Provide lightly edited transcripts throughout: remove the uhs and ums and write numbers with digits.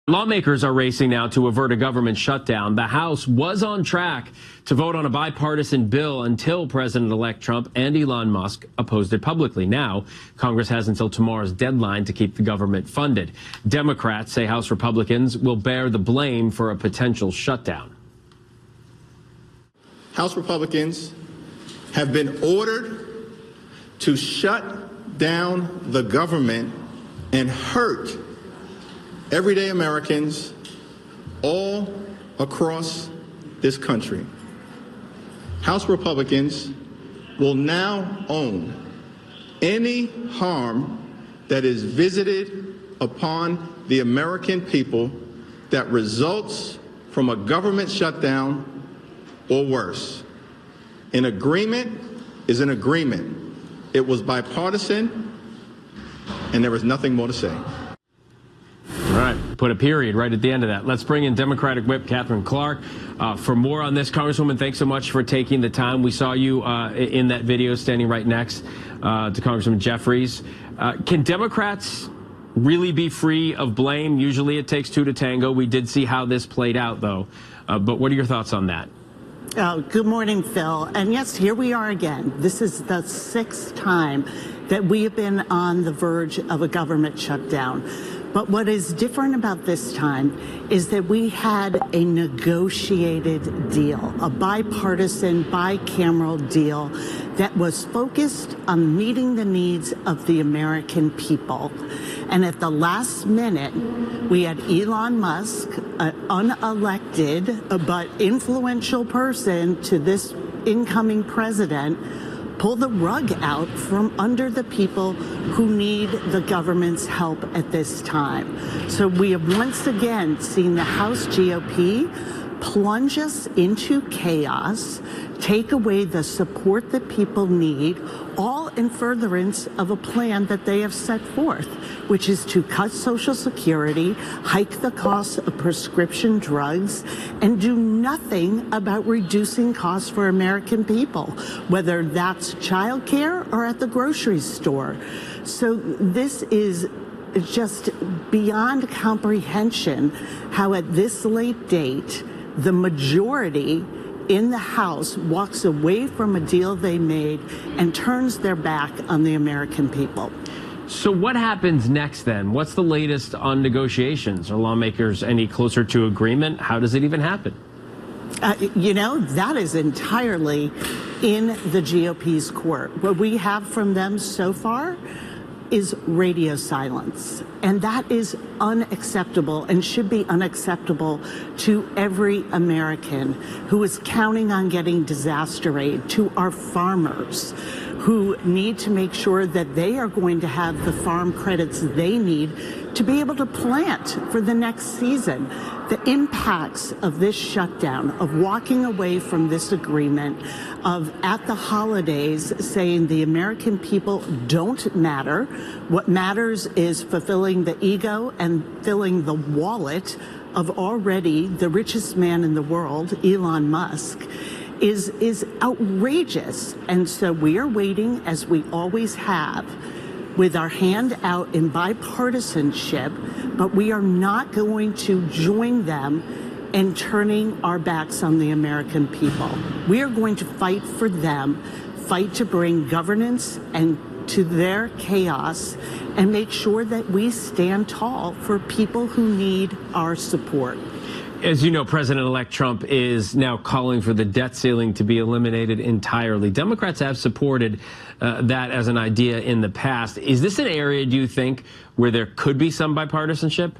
Lawmakers are racing now to avert a government shutdown. The House was on track to vote on a bipartisan bill until President-elect Trump and Elon Musk opposed it publicly. Now, Congress has until tomorrow's deadline to keep the government funded. Democrats say House Republicans will bear the blame for a potential shutdown. House Republicans have been ordered to shut down the government and hurt everyday Americans all across this country. House Republicans will now own any harm that is visited upon the American people that results from a government shutdown or worse. An agreement is an agreement. It was bipartisan, and there is nothing more to say. All right, put a period right at the end of that. Let's bring in Democratic Whip Katherine Clark for more on this. Congresswoman, thanks so much for taking the time. We saw you in that video standing right next to Congressman Jeffries. Can Democrats really be free of blame? Usually it takes two to tango. We did see how this played out, though. But what are your thoughts on that? Good morning, Phil. And yes, here we are again. This is the sixth time that we have been on the verge of a government shutdown. But what is different about this time is that we had a negotiated deal, a bipartisan, bicameral deal that was focused on meeting the needs of the American people. And at the last minute, we had Elon Musk, an unelected but influential person to this incoming president, pull the rug out from under the people who need the government's help at this time. So we have once again seen the House GOP plunge us into chaos, take away the support that people need, all in furtherance of a plan that they have set forth, which is to cut Social Security, hike the cost of prescription drugs, and do nothing about reducing costs for American people, whether that's childcare or at the grocery store. So this is just beyond comprehension how at this late date, the majority in the House walks away from a deal they made and turns their back on the American people. So what happens next then? What's the latest on negotiations? Are lawmakers any closer to agreement? How does it even happen? You know, that is entirely in the GOP's court. What we have from them so far is radio silence. And that is unacceptable and should be unacceptable to every American who is counting on getting disaster aid, to our farmers who need to make sure that they are going to have the farm credits they need to be able to plant for the next season. The impacts of this shutdown, of walking away from this agreement, of at the holidays saying the American people don't matter. What matters is fulfilling the ego and filling the wallet of already the richest man in the world, Elon Musk, is outrageous. And so we are waiting, as we always have, with our hand out in bipartisanship, but we are not going to join them in turning our backs on the American people. We are going to fight for them, fight to bring governance and to their chaos, and make sure that we stand tall for people who need our support. As you know, President-elect Trump is now calling for the debt ceiling to be eliminated entirely. Democrats have supported that as an idea in the past. Is this an area, do you think, where there could be some bipartisanship?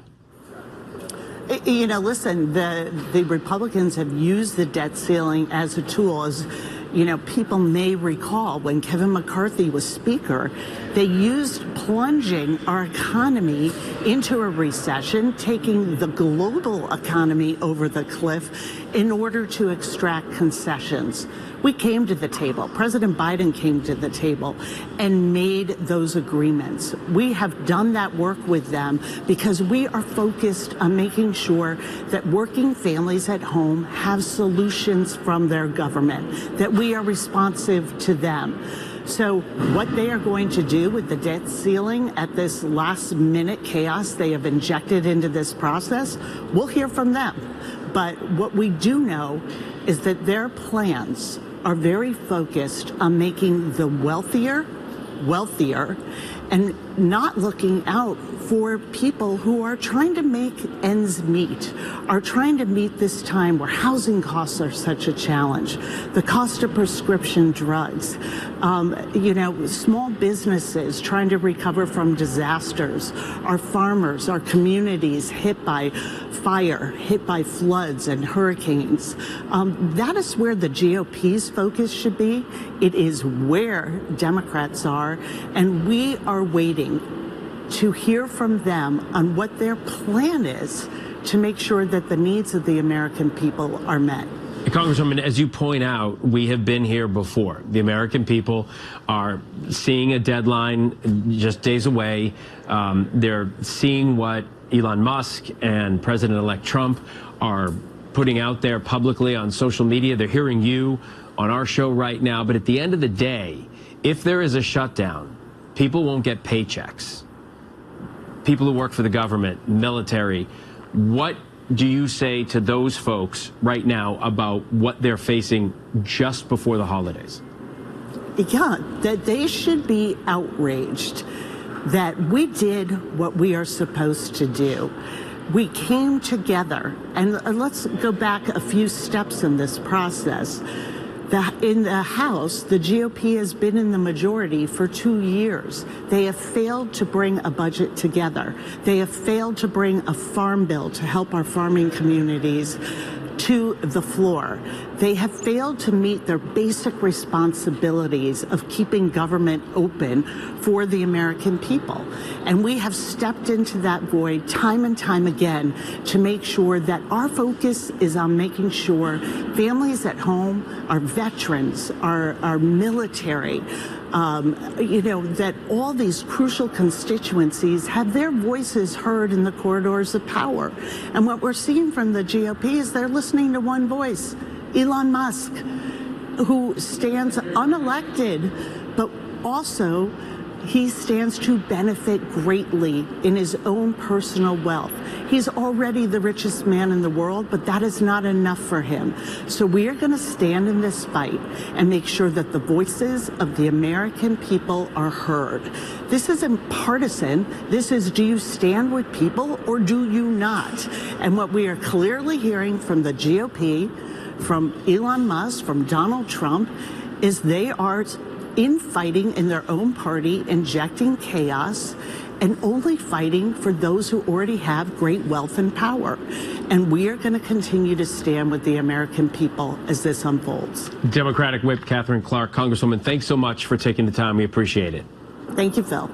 You know, listen, the Republicans have used the debt ceiling as a tool. As you know, people may recall when Kevin McCarthy was Speaker, they used plunging our economy into a recession, taking the global economy over the cliff in order to extract concessions. We came to the table. President Biden came to the table and made those agreements. We have done that work with them because we are focused on making sure that working families at home have solutions from their government, that we are responsive to them. So what they are going to do with the debt ceiling at this last minute chaos they have injected into this process, we'll hear from them. But what we do know is that their plans are very focused on making the wealthier wealthier and not looking out for people who are trying to make ends meet, are trying to meet this time where housing costs are such a challenge, the cost of prescription drugs, small businesses trying to recover from disasters, our farmers, our communities hit by fire, hit by floods and hurricanes. That is where the GOP's focus should be. It is where Democrats are, and we are waiting to hear from them on what their plan is to make sure that the needs of the American people are met. Congresswoman, as you point out, we have been here before. The American people are seeing a deadline just days away. They're seeing what Elon Musk and President-elect Trump are putting out there publicly on social media. They're hearing you on our show right now. But at the end of the day, if there is a shutdown, people won't get paychecks. People who work for the government, military, what do you say to those folks right now about what they're facing just before the holidays? Yeah, that they should be outraged that we did what we are supposed to do. We came together, and let's go back a few steps in this process. In the House, the GOP has been in the majority for 2 years. They have failed to bring a budget together. They have failed to bring a farm bill to help our farming communities to the floor. They have failed to meet their basic responsibilities of keeping government open for the American people. And we have stepped into that void time and time again to make sure that our focus is on making sure families at home, our veterans, our military, that all these crucial constituencies have their voices heard in the corridors of power. And what we're seeing from the GOP is they're listening to one voice, Elon Musk, who stands unelected, but also he stands to benefit greatly in his own personal wealth. He's already the richest man in the world, but that is not enough for him. So we are going to stand in this fight and make sure that the voices of the American people are heard. This isn't partisan. This is, do you stand with people or do you not? And what we are clearly hearing from the GOP, from Elon Musk, from Donald Trump, is they are infighting in their own party, injecting chaos, and only fighting for those who already have great wealth and power. And we are going to continue to stand with the American people as this unfolds. Democratic Whip Katherine Clark. Congresswoman, thanks so much for taking the time. We appreciate it. Thank you, Phil.